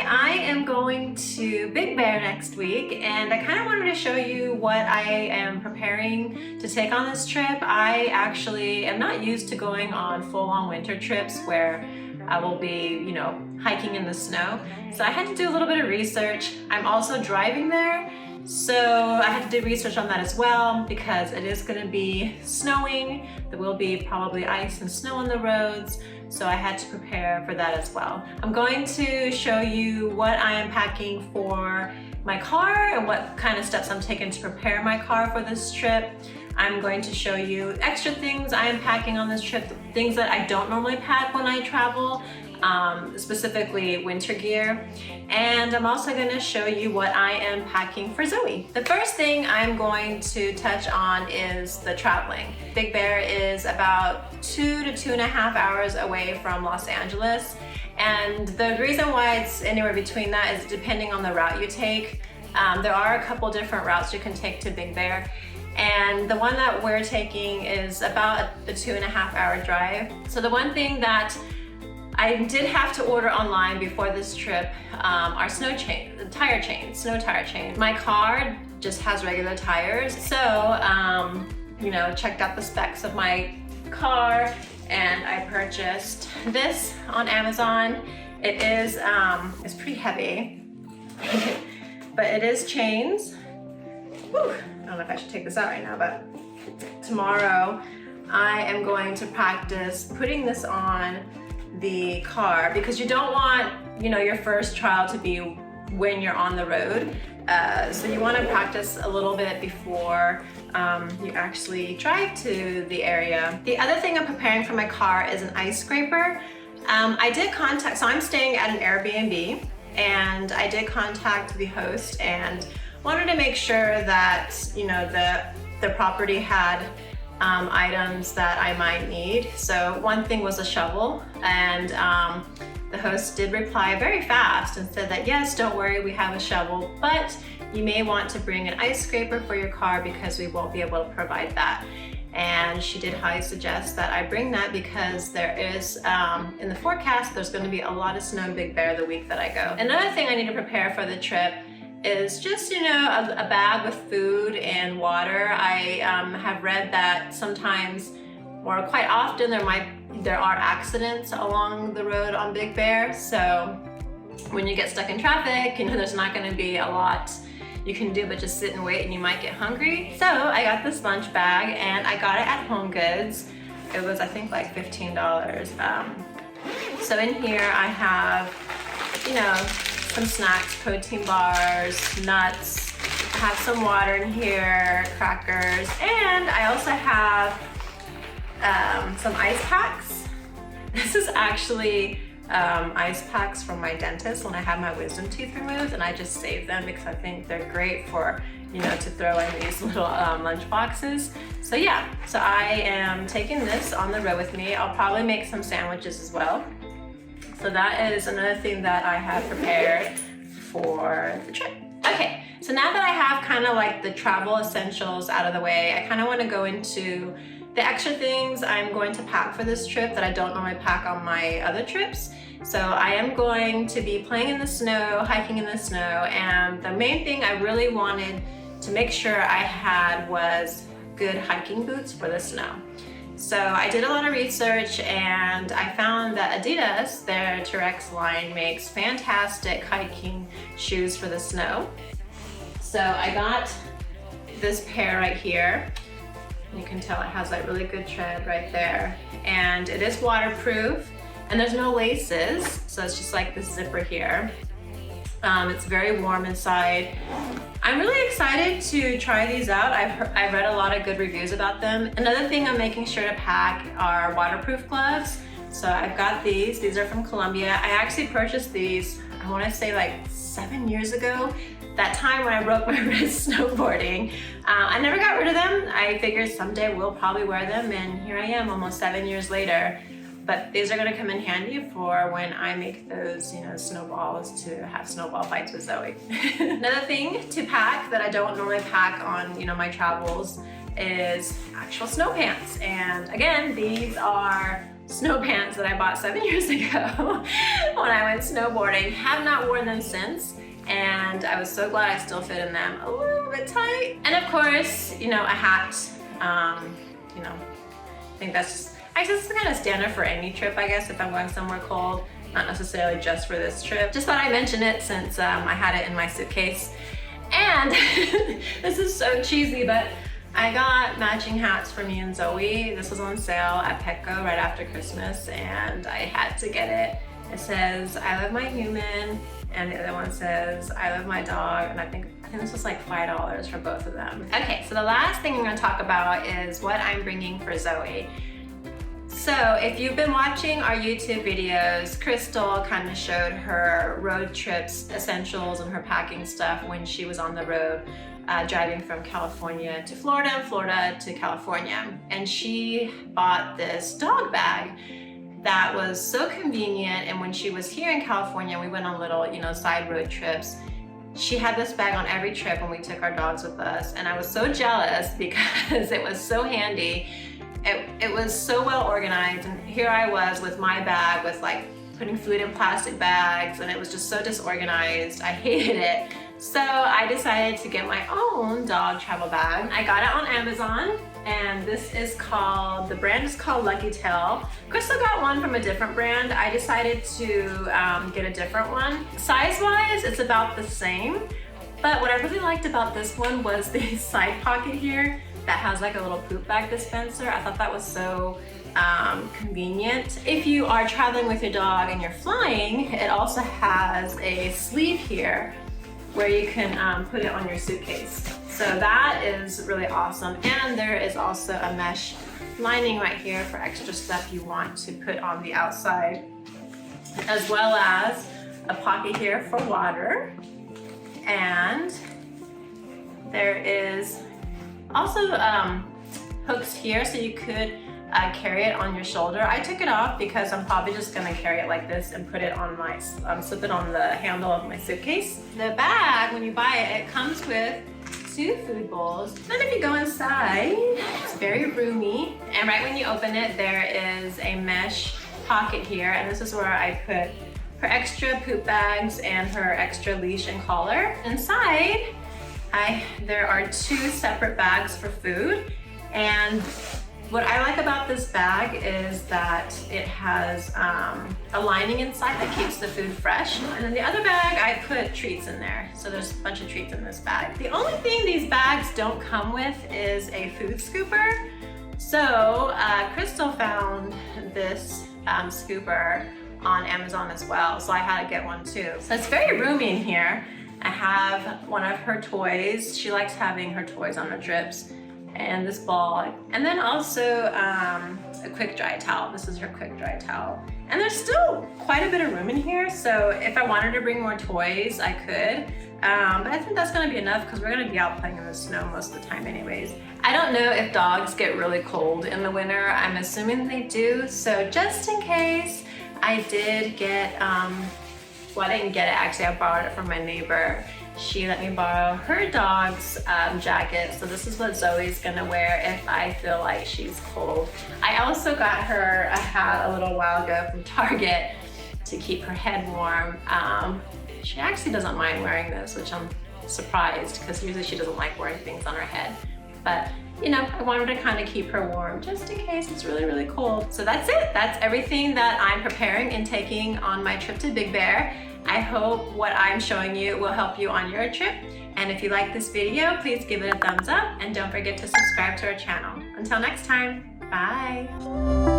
I am going to Big Bear next week, and I kind of wanted to show you what I am preparing to take on this trip. I actually am not used to going on full-on winter trips where I will be, hiking in the snow. So I had to do a little bit of research. I'm also driving there, so I had to do research on that as well because it is going to be snowing. There will be probably ice and snow on the roads, so I had to prepare for that as well. I'm going to show you what I am packing for my car and what kind of steps I'm taking to prepare my car for this trip. I'm going to show you extra things I am packing on this trip, things that I don't normally pack when I travel, specifically winter gear. And I'm also going to show you what I am packing for Zoe. The first thing I'm going to touch on is the traveling. Big Bear is about 2 to 2.5 hours away from Los Angeles. And the reason why it's anywhere between that is depending on the route you take. There are a couple different routes you can take to Big Bear. And the one that we're taking is about a 2.5 hour drive. So the one thing that I did have to order online before this trip are snow tire chains. My car just has regular tires. So, checked out the specs of my car and I purchased this on Amazon. It is, it's pretty heavy, but it is chains. Whew. I don't know if I should take this out right now, but tomorrow I am going to practice putting this on the car because you don't want, your first trial to be when you're on the road. So you want to practice a little bit before you actually drive to the area. The other thing I'm preparing for my car is an ice scraper. So I'm staying at an Airbnb, and I did contact the host and wanted to make sure that the property had items that I might need. So one thing was a shovel, and the host did reply very fast and said that yes, don't worry, we have a shovel, but you may want to bring an ice scraper for your car because we won't be able to provide that. And she did highly suggest that I bring that because there is, in the forecast, there's going to be a lot of snow in Big Bear the week that I go. Another thing I need to prepare for the trip is just, a bag with food and water. I have read that sometimes, or quite often, there are accidents along the road on Big Bear. So when you get stuck in traffic, there's not going to be a lot you can do but just sit and wait, and you might get hungry. So I got this lunch bag, and I got it at Home Goods. It was, I think, like $15. So in here I have, some snacks, protein bars, nuts. I have some water in here, crackers, and I also have some ice packs. This is actually ice packs from my dentist when I had my wisdom teeth removed, and I just saved them because I think they're great for, to throw in these little lunch boxes. So yeah, so I am taking this on the road with me. I'll probably make some sandwiches as well. So that is another thing that I have prepared for the trip. Okay, so now that I have kind of like the travel essentials out of the way, I kind of want to go into the extra things I'm going to pack for this trip that I don't normally pack on my other trips. So I am going to be playing in the snow, hiking in the snow, and the main thing I really wanted to make sure I had was good hiking boots for the snow. So I did a lot of research, and I found that Adidas, their T-Rex line, makes fantastic hiking shoes for the snow. So I got this pair right here. You can tell it has that really good tread right there. And it is waterproof, and there's no laces, so it's just like this zipper here. It's very warm inside. I'm really excited to try these out. I've read a lot of good reviews about them. Another thing I'm making sure to pack are waterproof gloves. So I've got these. These are from Colombia. I actually purchased these, I want to say like 7 years ago. That time when I broke my wrist snowboarding. I never got rid of them. I figured someday we'll probably wear them, and here I am almost 7 years later. But these are gonna come in handy for when I make those, snowballs to have snowball fights with Zoe. Another thing to pack that I don't normally pack on, my travels is actual snow pants. And again, these are snow pants that I bought 7 years ago when I went snowboarding. Have not worn them since, and I was so glad I still fit in them a little bit tight. And of course, you know, a hat. You know, I think that's just kind of standard for any trip, I guess, if I'm going somewhere cold. Not necessarily just for this trip. Just thought I'd mention it since I had it in my suitcase. And this is so cheesy, but I got matching hats for me and Zoe. This was on sale at Petco right after Christmas, and I had to get it. It says, I love my human, and the other one says, I love my dog, and I think this was like $5 for both of them. Okay, so the last thing I'm gonna talk about is what I'm bringing for Zoe. So if you've been watching our YouTube videos, Crystal kind of showed her road trips essentials and her packing stuff when she was on the road, driving from California to Florida and Florida to California. And she bought this dog bag that was so convenient. And when she was here in California, we went on little, you know, side road trips. She had this bag on every trip when we took our dogs with us. And I was so jealous because it was so handy. It was so well organized, and here I was with my bag with like putting food in plastic bags, and it was just so disorganized. I hated it. So I decided to get my own dog travel bag. I got it on Amazon, and this is called, the brand is called Lucky Tail. Crystal got one from a different brand. I decided to get a different one. Size-wise, it's about the same, but what I really liked about this one was the side pocket here that has like a little poop bag dispenser. I thought that was so convenient. If you are traveling with your dog and you're flying, it also has a sleeve here where you can put it on your suitcase. So that is really awesome. And there is also a mesh lining right here for extra stuff you want to put on the outside, as well as a pocket here for water. And there is also hooks here, so you could carry it on your shoulder. I took it off because I'm probably just gonna carry it like this and put it on my, slip it on the handle of my suitcase. The bag, when you buy it, it comes with 2 food bowls. Then if you go inside, it's very roomy. And right when you open it, there is a mesh pocket here. And this is where I put her extra poop bags and her extra leash and collar. Inside, there are 2 separate bags for food, and what I like about this bag is that it has a lining inside that keeps the food fresh, and then the other bag I put treats in there, so there's a bunch of treats in this bag. The only thing these bags don't come with is a food scooper, so Crystal found this scooper on Amazon as well, so I had to get one too. So it's very roomy in here. I have one of her toys. She likes having her toys on her trips, and this ball, and then also a quick dry towel. This is her quick dry towel. And there's still quite a bit of room in here, so if I wanted to bring more toys, I could. But I think that's gonna be enough because we're gonna be out playing in the snow most of the time anyways. I don't know if dogs get really cold in the winter. I'm assuming they do, so just in case, I did get, well, I didn't get it actually, I borrowed it from my neighbor. She let me borrow her dog's jacket, so this is what Zoe's gonna wear if I feel like she's cold. I also got her a hat a little while ago from Target to keep her head warm. She actually doesn't mind wearing this, which I'm surprised because usually she doesn't like wearing things on her head. But you know, I wanted to kind of keep her warm just in case it's really, really cold. So that's it. That's everything that I'm preparing and taking on my trip to Big Bear. I hope what I'm showing you will help you on your trip. And if you like this video, please give it a thumbs up and don't forget to subscribe to our channel. Until next time, bye.